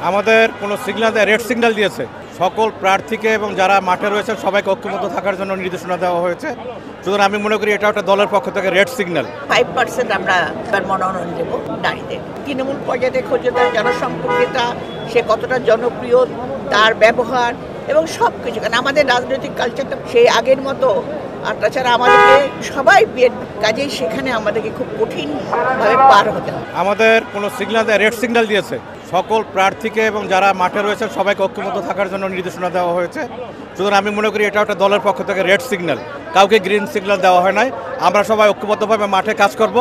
আমাদের কোনো signal red signal দিয়েছে সকল প্রার্থীকে এবং যারা মাঠে রয়েছে সবাইকে ঐক্যবদ্ধ থাকার জন্য নির্দেশনা দেওয়া হয়েছে। সুতরাং আমি মনে করি এটা একটা দলের পক্ষ থেকে রেড সিগন্যাল। 5% আমরা মনোনয়ন দেব নারীদের। তৃণমূল পর্যায়ে দেখো যে তার জনসম্পর্কটা, সে কতটা জনপ্রিয়, তার ব্যবহার এবং সব কিছু। কারণ আমাদের রাজনৈতিক কালচারটা সেই আগের মতো, আর তাছাড়া আমাদেরকে সবাই কাজেই সেখানে আমাদেরকে খুব কঠিনভাবে পার হতে হয়। আমাদের কোনো সিগন্যাল রেড সিগন্যাল দিয়েছে সকল প্রার্থীকে এবং যারা মাঠে রয়েছে সবাইকে ঐক্যবদ্ধ থাকার জন্য নির্দেশনা দেওয়া হয়েছে। সুতরাং আমি মনে করি এটা একটা দলের পক্ষ থেকে রেড সিগন্যাল, কাউকে গ্রিন সিগন্যাল দেওয়া হয় নাই। আমরা সবাই ঐক্যবদ্ধভাবে মাঠে কাজ করব।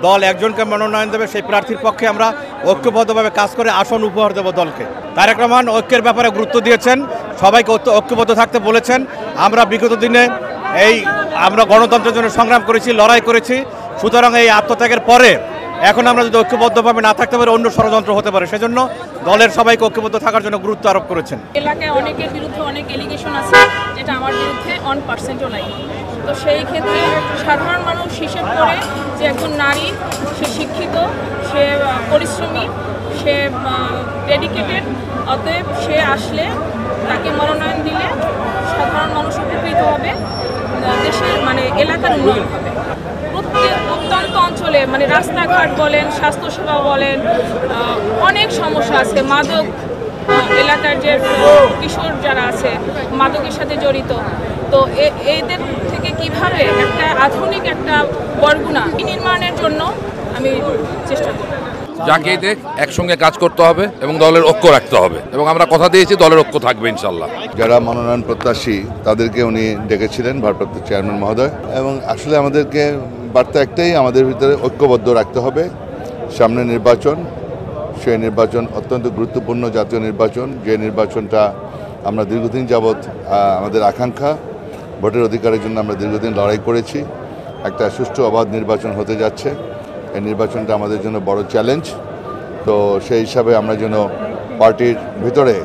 দল একজনকে মনোনয়ন দেবে, সেই প্রার্থীর পক্ষে আমরা ঐক্যবদ্ধভাবে কাজ করে আসন উপহার দেব দলকে। তারেক রহমান ঐক্যের ব্যাপারে গুরুত্ব দিয়েছেন, সবাইকে ঐক্যবদ্ধ থাকতে বলেছেন। আমরা বিগত দিনে আমরা গণতন্ত্রের জন্য সংগ্রাম করেছি, লড়াই করেছি। সুতরাং এই আত্মত্যাগের পরে এখন আমরা যদি ঐক্যবদ্ধভাবে না থাকতে পারি অন্য ষড়যন্ত্র হতে পারে, সেজন্য দলের সবাইকে ঐক্যবদ্ধ থাকার জন্য গুরুত্ব আরোপ করেছেন। এলাকায় অনেকের বিরুদ্ধে অনেক এলিগেশন আছে, যেটা আমার বিরুদ্ধে 1%ও নাই। তো সেই ক্ষেত্রে সাধারণ মানুষ হিসেব করে যে একজন নারী, সে শিক্ষিত, সে পরিশ্রমী, সে ডেডিকেটেড, অতএব সে আসলে তাকে মনোনয়ন দিলে সাধারণ মানুষ উপকৃত হবে, দেশের এলাকার উন্নয়ন হবে। প্রত্যন্ত অঞ্চলে রাস্তাঘাট বলেন, স্বাস্থ্যসেবা বলেন, অনেক সমস্যা আছে। মাদক এলাকার যে কিশোর যারা আছে মাদকের সাথে জড়িত, তো এদের থেকে কিভাবে একটা আধুনিক একটা বরগুনা নির্মাণের জন্য আমি চেষ্টা করব। যাকে দেখ একসঙ্গে কাজ করতে হবে এবং দলের ঐক্য রাখতে হবে, এবং আমরা কথা দিয়েছি দলের ঐক্য থাকবে ইনশাল্লাহ। যারা মনোনয়ন প্রত্যাশী তাদেরকে উনি ডেকেছিলেন, ভারপ্রাপ্ত চেয়ারম্যান মহোদয়। এবং আসলে আমাদেরকে বার্তা একটাই, আমাদের ভিতরে ঐক্যবদ্ধ রাখতে হবে। সামনে নির্বাচন, সেই নির্বাচন অত্যন্ত গুরুত্বপূর্ণ জাতীয় নির্বাচন, যে নির্বাচনটা আমরা দীর্ঘদিন যাবৎ আমাদের আকাঙ্ক্ষা, ভোটের অধিকারের জন্য আমরা দীর্ঘদিন লড়াই করেছি। একটা সুষ্ঠু অবাধ নির্বাচন হতে যাচ্ছে। এই নির্বাচনটা আমাদের জন্য বড় চ্যালেঞ্জ। তো সেই হিসাবে আমরা যেন পার্টির ভিতরে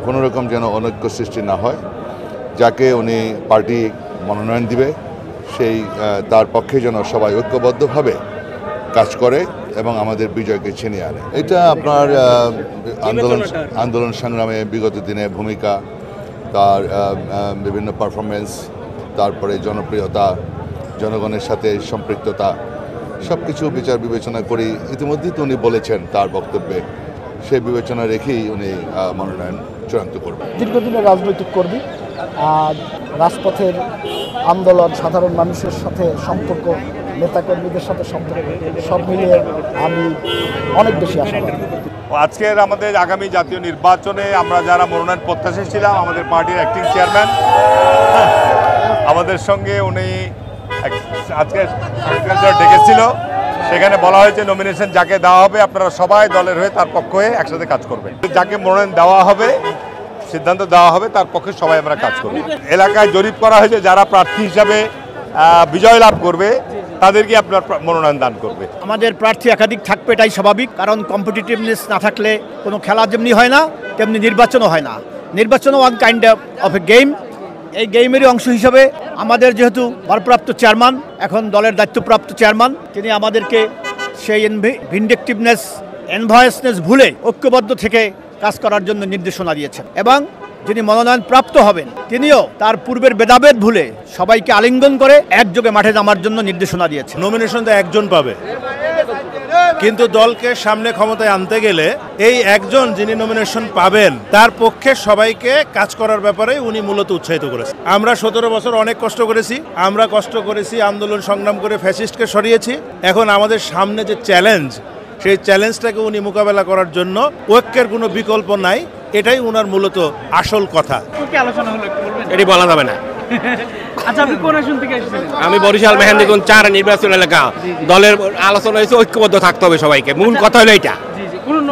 কোনো রকম যেন অনৈক্য সৃষ্টি না হয়। যাকে উনি পার্টি মনোনয়ন দিবে সেই তার পক্ষে যেন সবাই ঐক্যবদ্ধভাবে কাজ করে এবং আমাদের বিজয়কে ছিনিয়ে আনে। এটা আপনার আন্দোলন সংগ্রামে বিগত দিনে ভূমিকা, তার বিভিন্ন পারফরমেন্স, তারপরে জনপ্রিয়তা, জনগণের সাথে সম্পৃক্ততা, সব কিছু বিচার বিবেচনা করি। ইতিমধ্যেই তো উনি বলেছেন তার বক্তব্যে, সেই বিবেচনা রেখেই উনি মনোনয়ন চূড়ান্ত করবেন। দীর্ঘদিনের রাজনৈতিক কর্মী, রাজপথের আন্দোলন, সাধারণ মানুষের সাথে সম্পর্ক, নেতাকর্মীদের সাথে সম্পর্ক, সব মিলিয়ে আমি অনেক বেশি আশাবাদী। আজকের আমাদের আগামী জাতীয় নির্বাচনে আমরা যারা মনোনয়ন প্রত্যাশী ছিলাম, আমাদের পার্টির অ্যাক্টিং চেয়ারম্যান আমাদের সঙ্গে উনি আজকে ডেকেছিল। সেখানে বলা হয়েছে নমিনেশন যাকে দেওয়া হবে আপনারা সবাই দলের হয়ে তার পক্ষ হয়ে একসাথে কাজ করবেন। যাকে মনোনয়ন দেওয়া হবে, সিদ্ধান্ত দেওয়া হবে, তার পক্ষে সবাই আমরা কাজ করব। এলাকায় জরিপ করা হয়েছে, যারা প্রার্থী হিসাবে বিজয় লাভ করবে তাদেরকে আপনার মনোনয়ন দান করবে। আমাদের প্রার্থী একাধিক থাকবে, এটাই স্বাভাবিক। কারণ কম্পিটিটিভনেস না থাকলে কোনো খেলা যেমনি হয় না, তেমনি নির্বাচনও হয় না। নির্বাচনও one kind of a game. এই গেমেরই অংশ হিসাবে আমাদের যেহেতু ভারপ্রাপ্ত চেয়ারম্যান, এখন দলের দায়িত্বপ্রাপ্ত চেয়ারম্যান, তিনি আমাদেরকে সেই ভিন্ডেক্টিভনেস, এনভয়েসনেস ভুলে ঐক্যবদ্ধ থেকে কাজ করার জন্য নির্দেশনা দিয়েছেন। এবং যিনি মনোনয়ন প্রাপ্ত হবেন তিনিও তার পূর্বের ভেদাভেদ ভুলে সবাইকে আলিঙ্গন করে একযোগে মাঠে নামার জন্য নির্দেশনা দিয়েছেন। নমিনেশন তো একজন পাবে, কিন্তু দলকে সামনে ক্ষমতায় আনতে গেলে এই একজন যিনি নমিনেশন পাবেন তার পক্ষে সবাইকে কাজ করার ব্যাপারে উনি মূলত উৎসাহিত করেছেন। আমরা 17 বছর অনেক কষ্ট করেছি, আন্দোলন সংগ্রাম করে ফ্যাসিস্টকে সরিয়েছি। এখন আমাদের সামনে যে চ্যালেঞ্জ, সেই চ্যালেঞ্জটাকে উনি মোকাবেলা করার জন্য ঐক্যের কোনো বিকল্প নাই, এটাই উনার মূলত আসল কথা। এটি বলা যাবে না। আচ্ছা, আপনি কোন আসন থেকে এসেছেন? আমি বরিশাল মেহেন্দিগঞ্জ 4 নির্বাচন এলাকা। দলের আলোচনা হয়েছে ঐক্যবদ্ধ থাকতে হবে সবাইকে, মূল কথা হলো এইটা।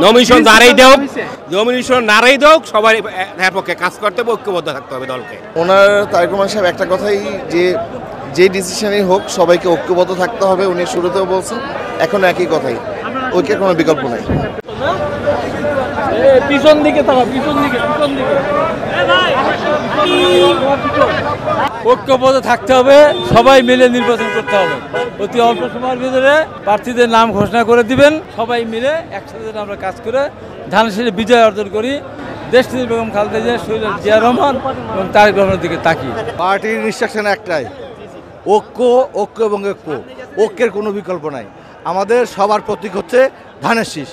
নমিনেশন নারাই দেওক সবাই এর পক্ষে কাজ করতে হবে, ঐক্যবদ্ধ থাকতে হবে দলকে। ওনার তারেক রহমান সাহেব একটা কথাই, যে ডিসিশনই হোক সবাইকে ঐক্যবদ্ধ থাকতে হবে। উনি শুরুতেও বলছেন, এখন একই কথাই, ঐক্যের কোনো বিকল্প নাই। পিছন দিকে ঐক্যবদ্ধ থাকতে হবে, সবাই মিলে নির্বাচন করতে হবে। অতি অল্প সময়ের ভিতরে প্রার্থীদের নাম ঘোষণা করে দিবেন, সবাই মিলে একসাথে আমরা কাজ করে ধানের শীষে বিজয় অর্জন করি। দেশটির বেগম খালেদা জিয়া, শহীদ জিয়া রহমান এবং তারেক রহমানের দিকে তাকিয়ে। পার্টির ইনস্ট্রাকশন একটাই, ঐক্য ঐক্য এবং ঐক্য, ঐক্যের কোনো বিকল্প নাই। আমাদের সবার প্রতীক হচ্ছে ধানের শীষ।